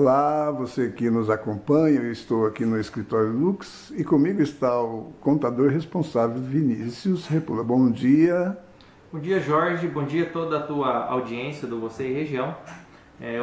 Olá, você que nos acompanha, eu estou aqui no escritório Lux e comigo está o contador responsável Vinícius Repula. Bom dia. Bom dia, Jorge. Bom dia a toda a tua audiência do Você e Região.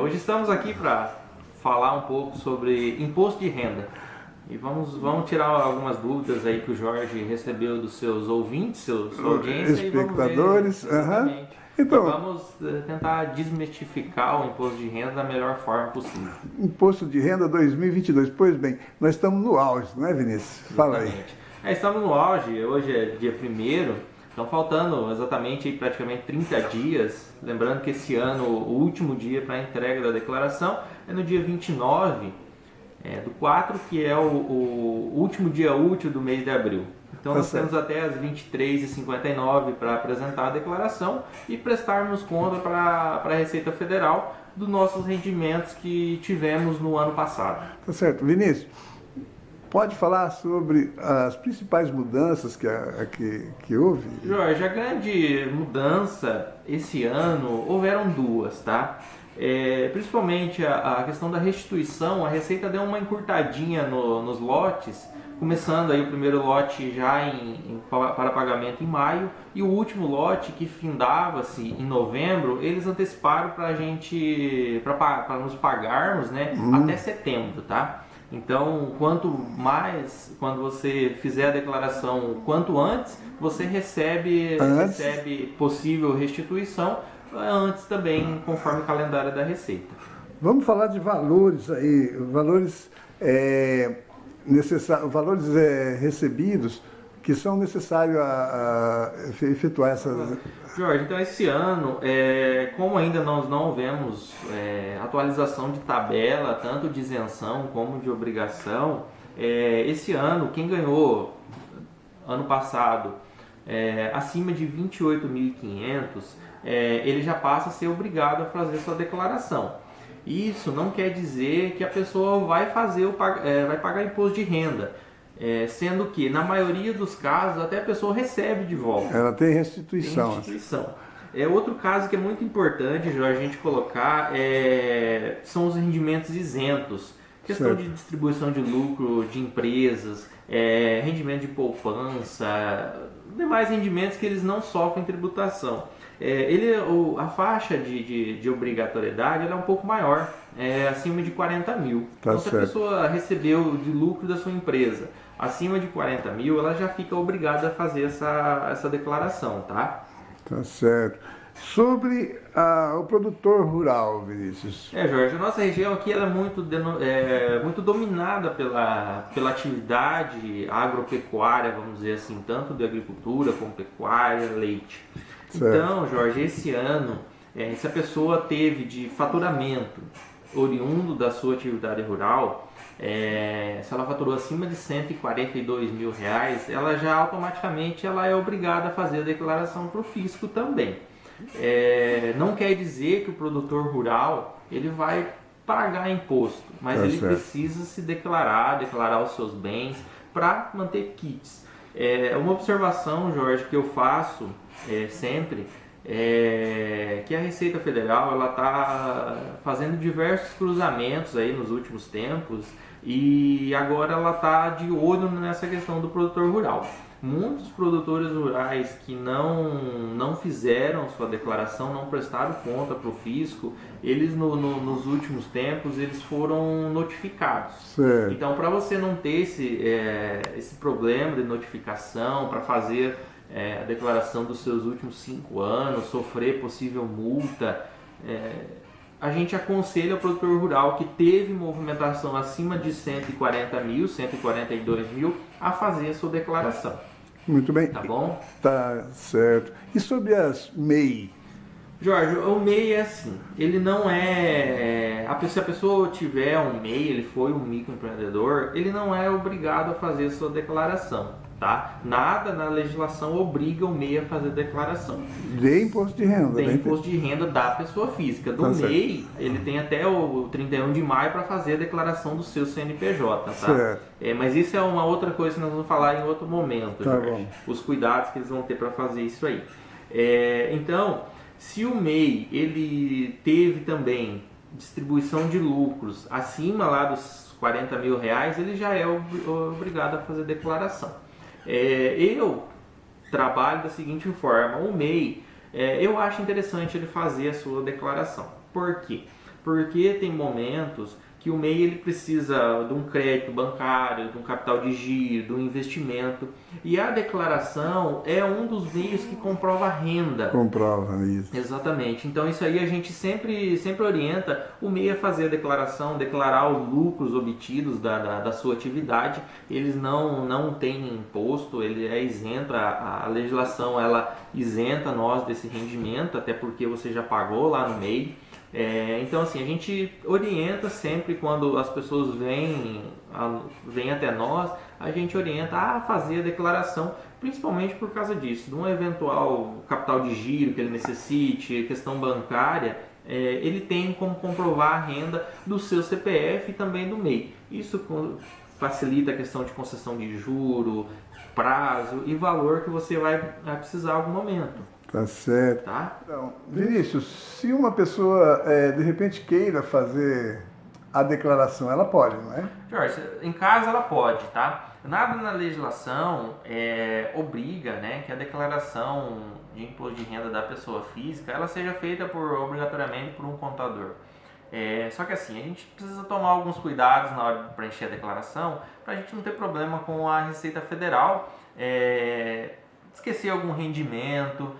Hoje estamos aqui para falar um pouco sobre imposto de renda. E vamos tirar algumas dúvidas aí que o Jorge recebeu dos seus ouvintes, sua audiência. Espectadores. E vamos ver, Então, vamos tentar desmistificar o imposto de renda da melhor forma possível. Imposto de Renda 2022. Pois bem, nós estamos no auge, não é, Vinícius? Fala aí. Estamos no auge, hoje é dia 1º, estão faltando exatamente praticamente 30 dias. Lembrando que esse ano o último dia para a entrega da declaração é no dia 29 do 4, que é o último dia útil do mês de abril. Então nós temos até as 23h59 para apresentar a declaração e prestarmos conta para a Receita Federal dos nossos rendimentos que tivemos no ano passado. Tá certo. Vinícius, pode falar sobre as principais mudanças que houve? Jorge, a grande mudança esse ano, houveram duas, tá? Principalmente a questão da restituição, a Receita deu uma encurtadinha nos lotes, começando aí o primeiro lote já para pagamento em maio e o último lote que findava-se em novembro, eles anteciparam para a gente, para nos pagarmos, né, até setembro, tá? Então, quando você fizer a declaração quanto antes, você recebe possível restituição antes também, conforme o calendário da Receita. Vamos falar de valores aí, valores recebidos que são necessários a efetuar essas... Jorge, então esse ano, como ainda nós não vemos atualização de tabela, tanto de isenção como de obrigação, esse ano, quem ganhou ano passado acima de 28.500, ele já passa a ser obrigado a fazer sua declaração. Isso não quer dizer que a pessoa vai pagar imposto de renda, sendo que na maioria dos casos até a pessoa recebe de volta. Ela tem restituição. Outro caso que é muito importante, Jorge, a gente colocar são os rendimentos isentos. Questão de distribuição de lucro de empresas, rendimento de poupança, demais rendimentos que eles não sofrem tributação. A faixa de obrigatoriedade ela é um pouco maior, acima de 40 mil. Então, se a pessoa recebeu de lucro da sua empresa acima de 40 mil, ela já fica obrigada a fazer essa declaração, tá? Tá certo. Sobre o produtor rural, Vinícius. Jorge, a nossa região aqui ela é muito dominada pela atividade agropecuária, vamos dizer assim, tanto de agricultura como pecuária, leite. Certo. Então, Jorge, esse ano, se a pessoa teve de faturamento oriundo da sua atividade rural, se ela faturou acima de R$142 mil, ela já automaticamente é obrigada a fazer a declaração para o fisco também. Não quer dizer que o produtor rural ele vai pagar imposto, mas ele precisa se declarar os seus bens para manter kits. Uma observação, Jorge, que eu faço sempre que a Receita Federal ela está fazendo diversos cruzamentos aí nos últimos tempos e agora ela está de olho nessa questão do produtor rural. Muitos produtores rurais que não fizeram sua declaração, não prestaram conta para o fisco, eles nos últimos tempos eles foram notificados. Certo. Então, para você não ter esse problema de notificação, para fazer a declaração dos seus últimos 5 anos, sofrer possível multa, a gente aconselha o produtor rural que teve movimentação acima de 140 mil, 142 mil, a fazer a sua declaração. Muito bem. Tá bom? Tá certo. E sobre as MEI? Jorge, o MEI é assim, ele não se a pessoa tiver um MEI, ele foi um microempreendedor, ele não é obrigado a fazer a sua declaração, tá? Nada na legislação obriga o MEI a fazer declaração. De imposto de renda. De imposto de renda da pessoa física. Do MEI, ele tem até o 31 de maio para fazer a declaração do seu CNPJ, tá? Certo. Mas isso é uma outra coisa que nós vamos falar em outro momento, tá Jorge. Os cuidados que eles vão ter para fazer isso aí. Então, se o MEI ele teve também distribuição de lucros acima lá dos R$ 40.000, ele já é obrigado a fazer declaração. Eu trabalho da seguinte forma: o MEI, eu acho interessante ele fazer a sua declaração. Por quê? Porque tem momentos que o MEI ele precisa de um crédito bancário, de um capital de giro, de um investimento, e a declaração é um dos meios que comprova a renda. Comprova isso. Exatamente. Então isso aí a gente sempre orienta o MEI a fazer a declaração, declarar os lucros obtidos da sua atividade. Eles não têm imposto, ele é isento, a legislação ela isenta nós desse rendimento, até porque você já pagou lá no MEI. Então assim, a gente orienta sempre quando as pessoas vêm até nós, a gente orienta a fazer a declaração, principalmente por causa disso, de um eventual capital de giro que ele necessite, questão bancária, ele tem como comprovar a renda do seu CPF e também do MEI. Isso facilita a questão de concessão de juro, prazo e valor que você vai precisar em algum momento. Tá certo. Tá? Então, Vinícius, se uma pessoa de repente queira fazer a declaração, ela pode, não é? Jorge, em casa ela pode, tá? Nada na legislação obriga, né, que a declaração de imposto de renda da pessoa física ela seja feita obrigatoriamente por um contador. Só que assim, a gente precisa tomar alguns cuidados na hora de preencher a declaração para a gente não ter problema com a Receita Federal, esquecer algum rendimento.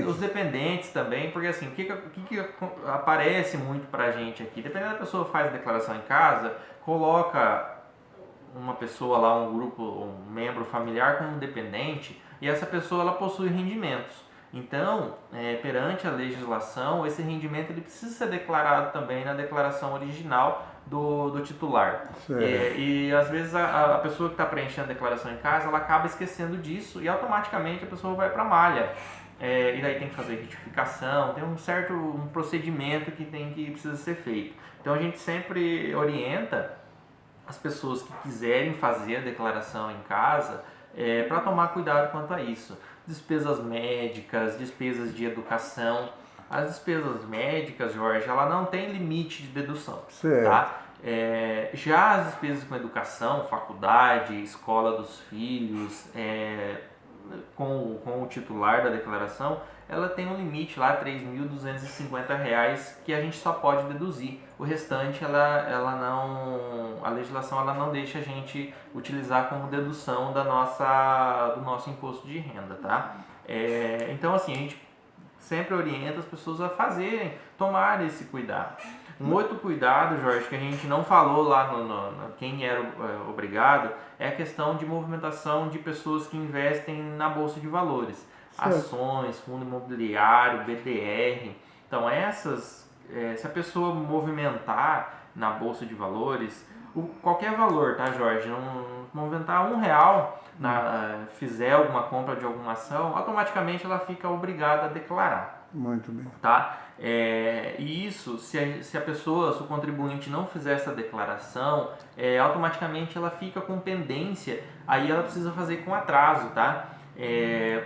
Os dependentes também, porque assim, o que aparece muito pra gente aqui, dependendo da pessoa faz a declaração em casa, coloca uma pessoa lá, um grupo, um membro familiar como dependente, e essa pessoa ela possui rendimentos. Então, perante a legislação, esse rendimento ele precisa ser declarado também na declaração original do titular. E às vezes a pessoa que está preenchendo a declaração em casa, ela acaba esquecendo disso e automaticamente a pessoa vai para a malha. E daí tem que fazer retificação, tem um procedimento que precisa ser feito. Então a gente sempre orienta as pessoas que quiserem fazer a declaração em casa para tomar cuidado quanto a isso. Despesas médicas, despesas de educação. As despesas médicas, Jorge, ela não tem limite de dedução. Tá? Já as despesas com educação, faculdade, escola dos filhos, com o titular da declaração, ela tem um limite lá, R$ 3.250, que a gente só pode deduzir. O restante, a legislação ela não deixa a gente utilizar como dedução do nosso imposto de renda, tá? Então, assim, a gente sempre orienta as pessoas a tomar esse cuidado. Um outro cuidado, Jorge, que a gente não falou lá quem era obrigado, é a questão de movimentação de pessoas que investem na Bolsa de Valores. Ações, fundo imobiliário, BDR. Então, se a pessoa movimentar na Bolsa de Valores, qualquer valor, tá, Jorge? Movimentar R$1, fizer alguma compra de alguma ação, automaticamente ela fica obrigada a declarar. Muito bem. Tá? E isso, se o contribuinte não fizer essa declaração, automaticamente ela fica com pendência, aí ela precisa fazer com atraso, tá?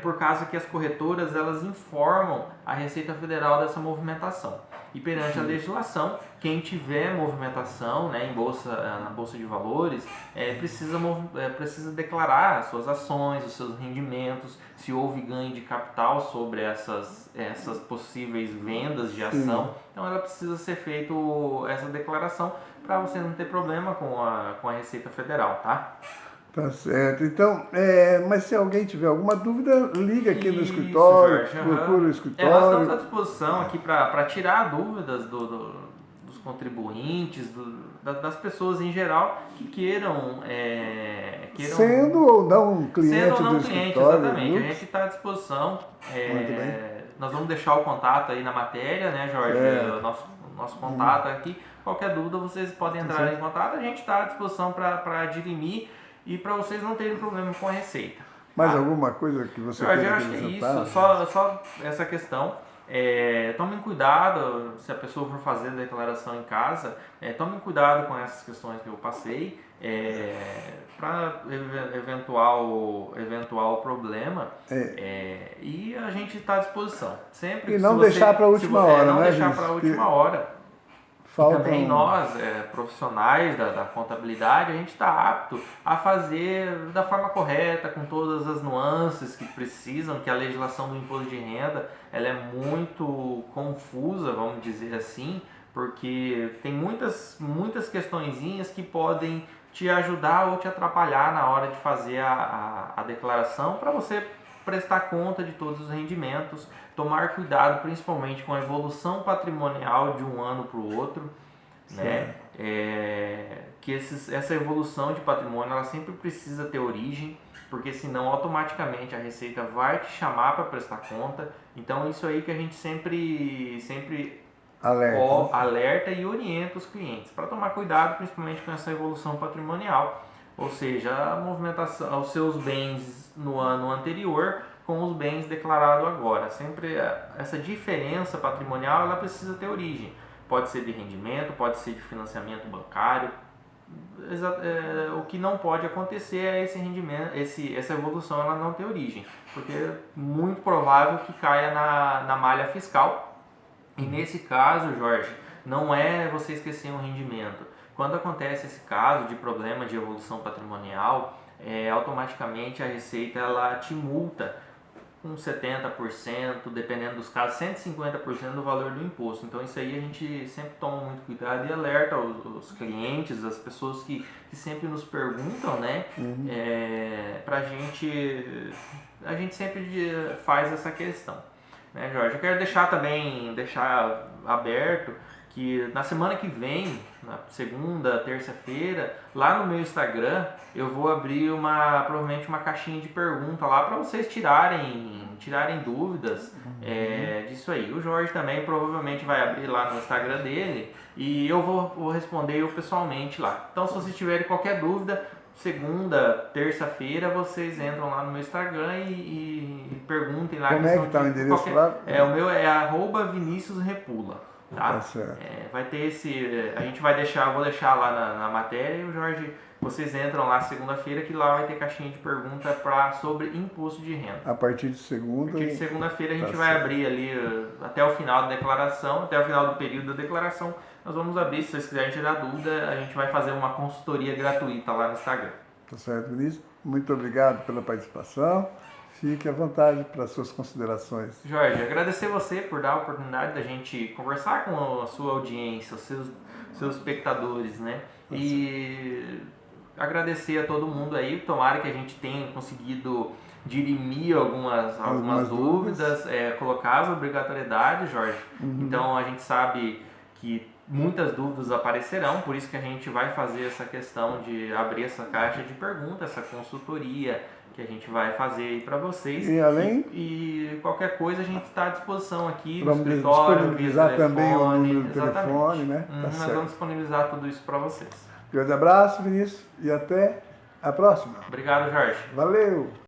Por causa que as corretoras elas informam a Receita Federal dessa movimentação. E perante a legislação, quem tiver movimentação, né, na Bolsa de Valores precisa declarar as suas ações, os seus rendimentos, se houve ganho de capital sobre essas possíveis vendas de ação. Então ela precisa ser feita essa declaração para você não ter problema com a Receita Federal, tá? Tá certo. Então, mas se alguém tiver alguma dúvida, liga aqui no escritório, Jorge, procura o escritório. Nós estamos à disposição aqui para tirar dúvidas dos contribuintes, das pessoas em geral que queiram sendo ou não cliente do escritório. Exatamente. A gente está à disposição. Muito bem. Nós vamos deixar o contato aí na matéria, né, Jorge? Nosso contato aqui. Qualquer dúvida, vocês podem entrar em contato. A gente está à disposição para dirimir e para vocês não terem problema com a receita. Mais alguma coisa que você queira acrescentar? Eu acho que é isso, só essa questão Tomem cuidado, se a pessoa for fazer a declaração em casa, tomem cuidado com essas questões que eu passei, para eventual problema, e a gente está à disposição. Sempre e não deixar para a última hora, não né, deixar para a última hora. E também nós, profissionais da contabilidade, a gente está apto a fazer da forma correta, com todas as nuances que precisam, que a legislação do imposto de renda ela é muito confusa, vamos dizer assim, porque tem muitas questõezinhas que podem te ajudar ou te atrapalhar na hora de fazer a declaração para você prestar conta de todos os rendimentos, tomar cuidado principalmente com a evolução patrimonial de um ano para o outro, né? Que essa evolução de patrimônio ela sempre precisa ter origem, porque senão automaticamente a Receita vai te chamar para prestar conta. Então isso aí que a gente sempre alerta e orienta os clientes para tomar cuidado principalmente com essa evolução patrimonial. Ou seja, a movimentação, os seus bens no ano anterior com os bens declarados agora. Sempre essa diferença patrimonial ela precisa ter origem. Pode ser de rendimento, pode ser de financiamento bancário. O que não pode acontecer é esse rendimento, essa evolução ela não ter origem, porque é muito provável que caia na malha fiscal. E nesse caso, Jorge, não é você esquecer um rendimento. Quando acontece esse caso de problema de evolução patrimonial, automaticamente a Receita ela te multa com 70%, dependendo dos casos, 150% do valor do imposto. Então isso aí a gente sempre toma muito cuidado e alerta os clientes, as pessoas que sempre nos perguntam, né? A gente sempre faz essa questão. Né, Jorge? Eu quero deixar aberto que na semana que vem, na segunda, terça-feira, lá no meu Instagram, eu vou abrir provavelmente uma caixinha de pergunta lá para vocês tirarem dúvidas disso aí. O Jorge também provavelmente vai abrir lá no Instagram dele e eu vou responder eu pessoalmente lá. Então se vocês tiverem qualquer dúvida, segunda, terça-feira, vocês entram lá no meu Instagram e perguntem lá. Como é que está o endereço lá? O meu é @ViniciusRepula. Tá? Vai ter a gente vou deixar lá na matéria e o Jorge, vocês entram lá segunda-feira que lá vai ter caixinha de pergunta sobre imposto de renda. A partir de segunda-feira a gente vai abrir ali até o final da declaração, até o final do período da declaração, nós vamos abrir, se vocês quiserem tirar dúvida, a gente vai fazer uma consultoria gratuita lá no Instagram. Tá certo, Vinícius. Muito obrigado pela participação. Fique à vontade para as suas considerações. Jorge, agradecer você por dar a oportunidade da gente conversar com a sua audiência, os seus espectadores, né? E agradecer a todo mundo aí, tomara que a gente tenha conseguido dirimir algumas dúvidas, colocar as obrigatoriedades, Jorge. Então a gente sabe que muitas dúvidas aparecerão, por isso que a gente vai fazer essa questão de abrir essa caixa de perguntas, essa consultoria que a gente vai fazer aí para vocês. E qualquer coisa a gente está à disposição aqui no escritório, disponibilizar também o número do telefone, né? Nós vamos disponibilizar tudo isso para vocês. Grande abraço, Vinícius, e até a próxima. Obrigado, Jorge. Valeu!